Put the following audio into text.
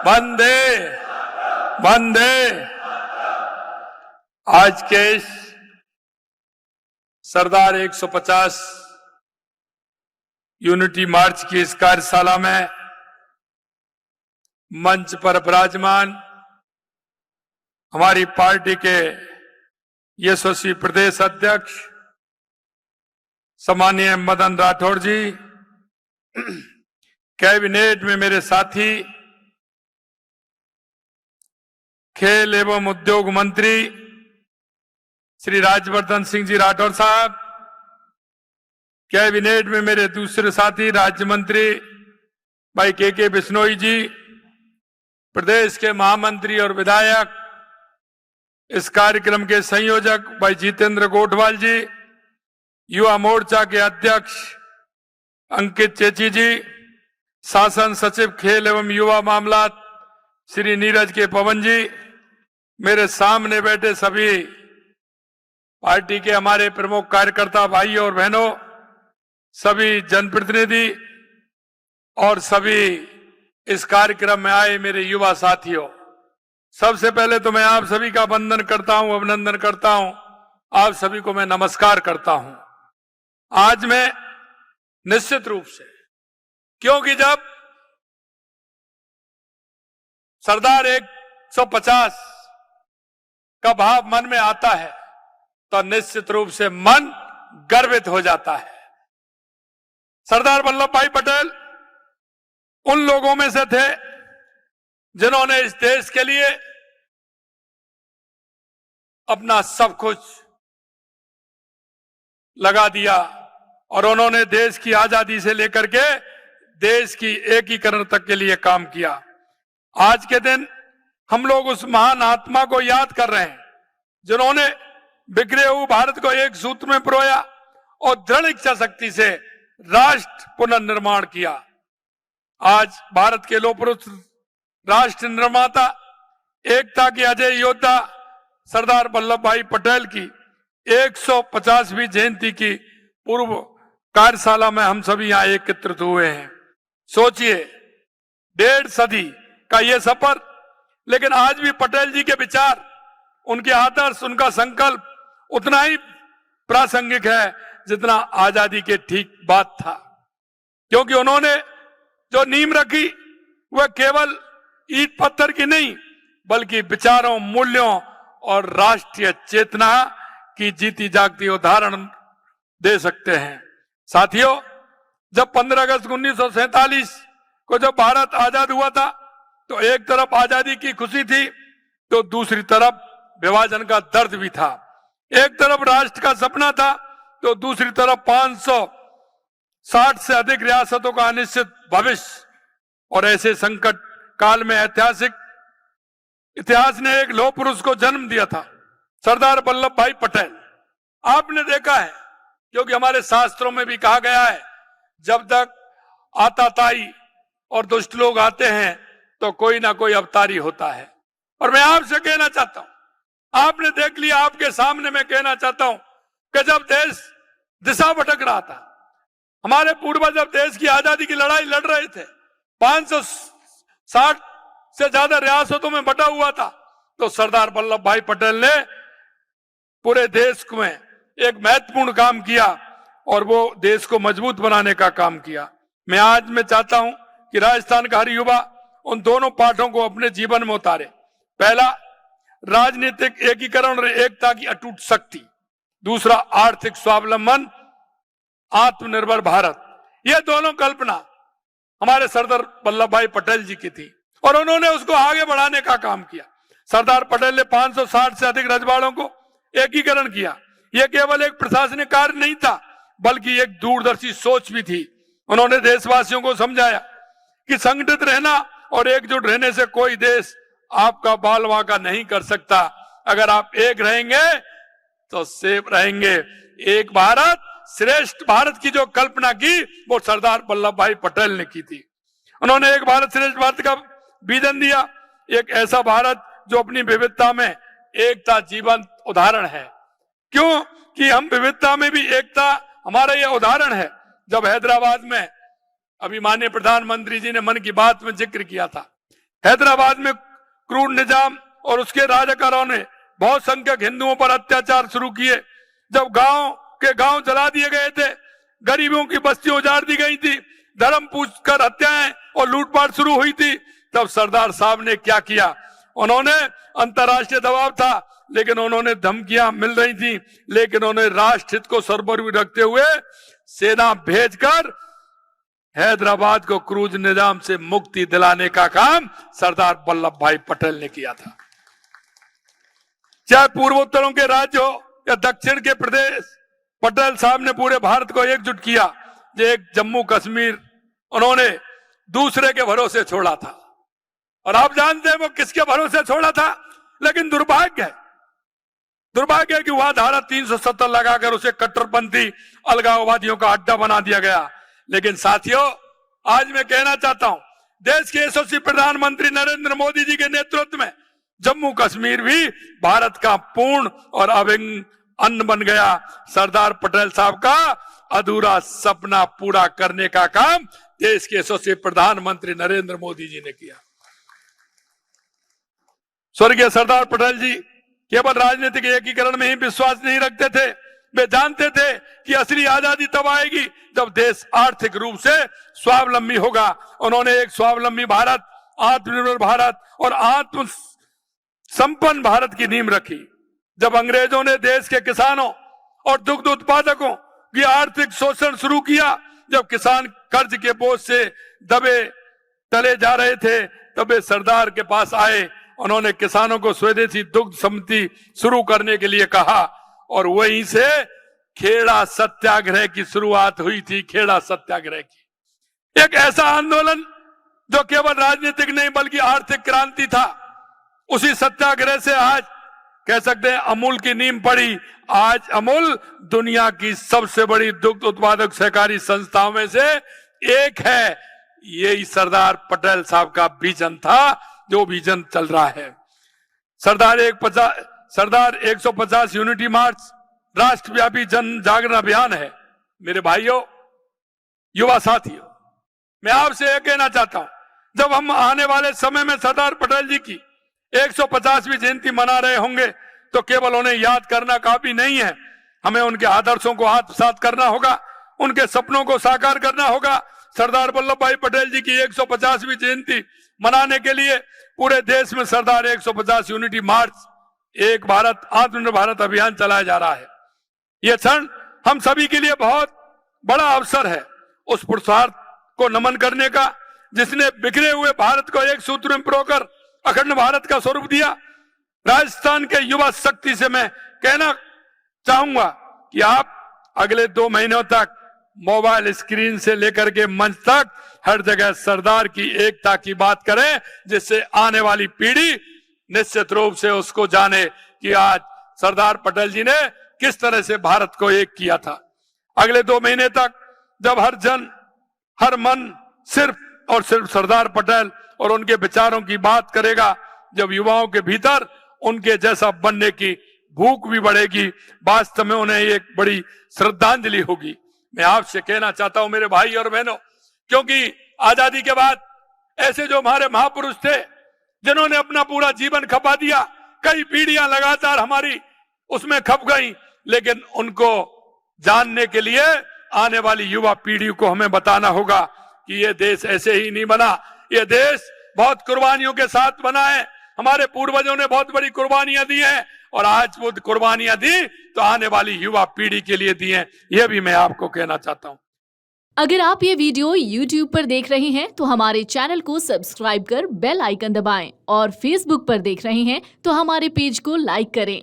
वंदे वंदे। आज के सरदार 150 यूनिटी मार्च की इस कार्यशाला में मंच पर विराजमान हमारी पार्टी के यशस्वी प्रदेश अध्यक्ष सम्माननीय मदन राठौड़ जी, कैबिनेट में मेरे साथी खेल एवं उद्योग मंत्री श्री राज्यवर्धन सिंह जी राठौड़ साहब, कैबिनेट में मेरे दूसरे साथी राज्य मंत्री भाई के बिश्नोई जी, प्रदेश के महामंत्री और विधायक, इस कार्यक्रम के संयोजक भाई जितेंद्र गोठवाल जी, युवा मोर्चा के अध्यक्ष अंकित चेची जी, शासन सचिव खेल एवं युवा मामलात श्री नीरज के पवन जी, मेरे सामने बैठे सभी पार्टी के हमारे प्रमुख कार्यकर्ता भाई और बहनों, सभी जनप्रतिनिधि और सभी इस कार्यक्रम में आए मेरे युवा साथियों, सबसे पहले तो मैं आप सभी का वंदन करता हूं, अभिनंदन करता हूं। आप सभी को मैं नमस्कार करता हूं। आज मैं निश्चित रूप से, क्योंकि जब सरदार 150 का भाव मन में आता है तो निश्चित रूप से मन गर्वित हो जाता है। सरदार वल्लभ भाई पटेल उन लोगों में से थे जिन्होंने इस देश के लिए अपना सब कुछ लगा दिया और उन्होंने देश की आजादी से लेकर के देश की एकीकरण तक के लिए काम किया। आज के दिन हम लोग उस महान आत्मा को याद कर रहे हैं जिन्होंने बिखरे हुए भारत को एक सूत्र में पिरोया और दृढ़ इच्छा शक्ति से राष्ट्र पुनर्निर्माण किया। आज भारत के लौह पुरुष, राष्ट्र निर्माता, एकता के अजय योद्धा सरदार वल्लभ भाई पटेल की 150वीं जयंती की पूर्व कार्यशाला में हम सभी यहां एकत्रित हुए हैं। सोचिए, 1.5 सदी का ये सफर, लेकिन आज भी पटेल जी के विचार, उनके आदर्श, उनका संकल्प उतना ही प्रासंगिक है जितना आजादी के ठीक बाद था। क्योंकि उन्होंने जो नींव रखी वह केवल ईंट पत्थर की नहीं, बल्कि विचारों, मूल्यों और राष्ट्रीय चेतना की जीती जागती उदाहरण दे सकते हैं। साथियों, जब 15 अगस्त 1947 को जब भारत आजाद हुआ था तो एक तरफ आजादी की खुशी थी तो दूसरी तरफ विभाजन का दर्द भी था। एक तरफ राष्ट्र का सपना था तो दूसरी तरफ 560 से अधिक रियासतों का अनिश्चित भविष्य। और ऐसे संकट काल में इतिहास ने एक लौह पुरुष को जन्म दिया था, सरदार वल्लभ भाई पटेल। आपने देखा है, क्योंकि हमारे शास्त्रों में भी कहा गया है, जब तक आताताई और दुष्ट लोग आते हैं तो कोई ना कोई अवतारी होता है। और मैं आपसे कहना चाहता हूं, आपने देख लिया, आपके सामने मैं कहना चाहता हूं कि जब देश दिशा भटक रहा था, हमारे पूर्वज जब देश की आजादी की लड़ाई लड़ रहे थे, 560 से ज्यादा रियासतों में बटा हुआ था, तो सरदार वल्लभ भाई पटेल ने पूरे देश में एक महत्वपूर्ण काम किया और वो देश को मजबूत बनाने का काम किया। मैं चाहता हूं कि राजस्थान का हर युवा उन दोनों पाठों को अपने जीवन में उतारे। पहला, राजनीतिक एकीकरण और एकता की अटूट शक्ति। दूसरा, आर्थिक स्वावलंबन, आत्मनिर्भर भारत। ये दोनों कल्पना हमारे सरदार वल्लभ भाई पटेल जी की थी और उन्होंने उसको आगे बढ़ाने का काम किया। सरदार पटेल ने 560 से अधिक रजवाड़ों को एकीकरण किया। यह केवल एक प्रशासनिक कार्य नहीं था, बल्कि एक दूरदर्शी सोच भी थी। उन्होंने देशवासियों को समझाया कि संगठित रहना और एकजुट रहने से कोई देश आपका बाल वाका नहीं कर सकता। अगर आप एक रहेंगे तो सेफ रहेंगे। एक भारत श्रेष्ठ भारत की जो कल्पना की वो सरदार वल्लभ भाई पटेल ने की थी। उन्होंने एक भारत श्रेष्ठ भारत का विजन दिया, एक ऐसा भारत जो अपनी विविधता में एकता जीवंत उदाहरण है। क्यों कि हम विविधता में भी एकता, हमारा यह उदाहरण है। जब हैदराबाद में अभी माननीय प्रधानमंत्री जी ने मन की बात में जिक्र किया था हैदराबाद में क्रूर निजाम और उसके राजकारों ने बहुत संख्यक हिंदुओं पर अत्याचार शुरू किए। जब गांव के गांव जला दिए गए थे, गरीबों की बस्ती उजाड़ दी गई थी, धर्म पूछकर हत्याएं और लूटपाट शुरू हुई थी, तब सरदार साहब ने क्या किया? उन्होंने अंतर्राष्ट्रीय दबाव था, लेकिन उन्होंने धमकियां मिल रही थी, लेकिन उन्होंने राष्ट्र हित को सर्वोपरि रखते हुए सेना भेजकर हैदराबाद को क्रूर निजाम से मुक्ति दिलाने का काम सरदार वल्लभ भाई पटेल ने किया था। चाहे पूर्वोत्तरों के राज्य हो या दक्षिण के प्रदेश, पटेल साहब ने पूरे भारत को एकजुट किया। जो एक जम्मू कश्मीर उन्होंने दूसरे के भरोसे छोड़ा था, और आप जानते हैं वो किसके भरोसे छोड़ा था। लेकिन दुर्भाग्य है कि वह धारा 370 लगाकर उसे कट्टरपंथी अलगाववादियों का अड्डा बना दिया गया। लेकिन साथियों, आज मैं कहना चाहता हूं, देश के यशस्वी प्रधानमंत्री नरेंद्र मोदी जी के नेतृत्व में जम्मू कश्मीर भी भारत का पूर्ण और अभिन्न अंग बन गया। सरदार पटेल साहब का अधूरा सपना पूरा करने का काम देश के यशस्वी प्रधानमंत्री नरेंद्र मोदी जी ने किया। स्वर्गीय सरदार पटेल जी केवल राजनीतिक एकीकरण में ही विश्वास नहीं रखते थे। वे जानते थे कि असली आजादी तब आएगी जब देश आर्थिक रूप से स्वावलंबी होगा। उन्होंने एक स्वावलंबी भारत, आत्मनिर्भर भारत और आत्म संपन्न भारत की नींव रखी। जब अंग्रेजों ने देश के किसानों और दुग्ध उत्पादकों की आर्थिक शोषण शुरू किया, जब किसान कर्ज के बोझ से दबे तले जा रहे थे, तब वे सरदार के पास आए। उन्होंने किसानों को स्वदेशी दुग्ध समिति शुरू करने के लिए कहा, और वहीं से खेड़ा सत्याग्रह की शुरुआत हुई थी। खेड़ा सत्याग्रह की एक ऐसा आंदोलन जो केवल राजनीतिक नहीं बल्कि आर्थिक क्रांति था। उसी सत्याग्रह से आज कह सकते हैं अमूल की नींव पड़ी। आज अमूल दुनिया की सबसे बड़ी दुग्ध उत्पादक सहकारी संस्थाओं में से एक है। यही सरदार पटेल साहब का विजन था, जो विजन चल रहा है। सरदार 150 यूनिटी मार्च राष्ट्रव्यापी जन जागरण अभियान है। मेरे भाइयों, युवा साथियों, मैं आपसे यह कहना चाहता हूं, जब हम आने वाले समय में सरदार पटेल जी की 150वीं जयंती मना रहे होंगे, तो केवल उन्हें याद करना काफी नहीं है। हमें उनके आदर्शों को आत्मसात करना होगा, उनके सपनों को साकार करना होगा। सरदार वल्लभ भाई पटेल जी की 150वीं जयंती मनाने के लिए पूरे देश में सरदार 150 यूनिटी मार्च, एक भारत आत्मनिर्भर भारत अभियान चलाया जा रहा है। यह क्षण हम सभी के लिए बहुत बड़ा अवसर है उस पुरुषार्थ को नमन करने का, जिसने बिखरे हुए भारत को एक सूत्र में पिरोकर अखंड भारत का स्वरूप दिया। राजस्थान के युवा शक्ति से मैं कहना चाहूंगा कि आप अगले 2 महीनों तक मोबाइल स्क्रीन से लेकर के मंच तक हर जगह सरदार की एकता की बात करें, जिससे आने वाली पीढ़ी निश्चित रूप से उसको जाने कि आज सरदार पटेल जी ने किस तरह से भारत को एक किया था। अगले 2 महीने तक जब हर जन, हर मन सिर्फ और सिर्फ सरदार पटेल और उनके विचारों की बात करेगा, जब युवाओं के भीतर उनके जैसा बनने की भूख भी बढ़ेगी, वास्तव में उन्हें एक बड़ी श्रद्धांजलि होगी। मैं आपसे कहना चाहता हूं मेरे भाई और बहनों, क्योंकि आजादी के बाद ऐसे जो हमारे महापुरुष थे, जिन्होंने अपना पूरा जीवन खपा दिया, कई पीढ़ियां लगातार हमारी उसमें खप गई, लेकिन उनको जानने के लिए आने वाली युवा पीढ़ी को हमें बताना होगा कि ये देश ऐसे ही नहीं बना, ये देश बहुत कुर्बानियों के साथ बना है। हमारे पूर्वजों ने बहुत बड़ी कुर्बानियां दी हैं, और आज वो कुर्बानियां दी तो आने वाली युवा पीढ़ी के लिए दी हैं। यह भी मैं आपको कहना चाहता हूं। अगर आप ये वीडियो YouTube पर देख रहे हैं तो हमारे चैनल को सब्सक्राइब कर बेल आइकन दबाएं, और Facebook पर देख रहे हैं तो हमारे पेज को लाइक करें।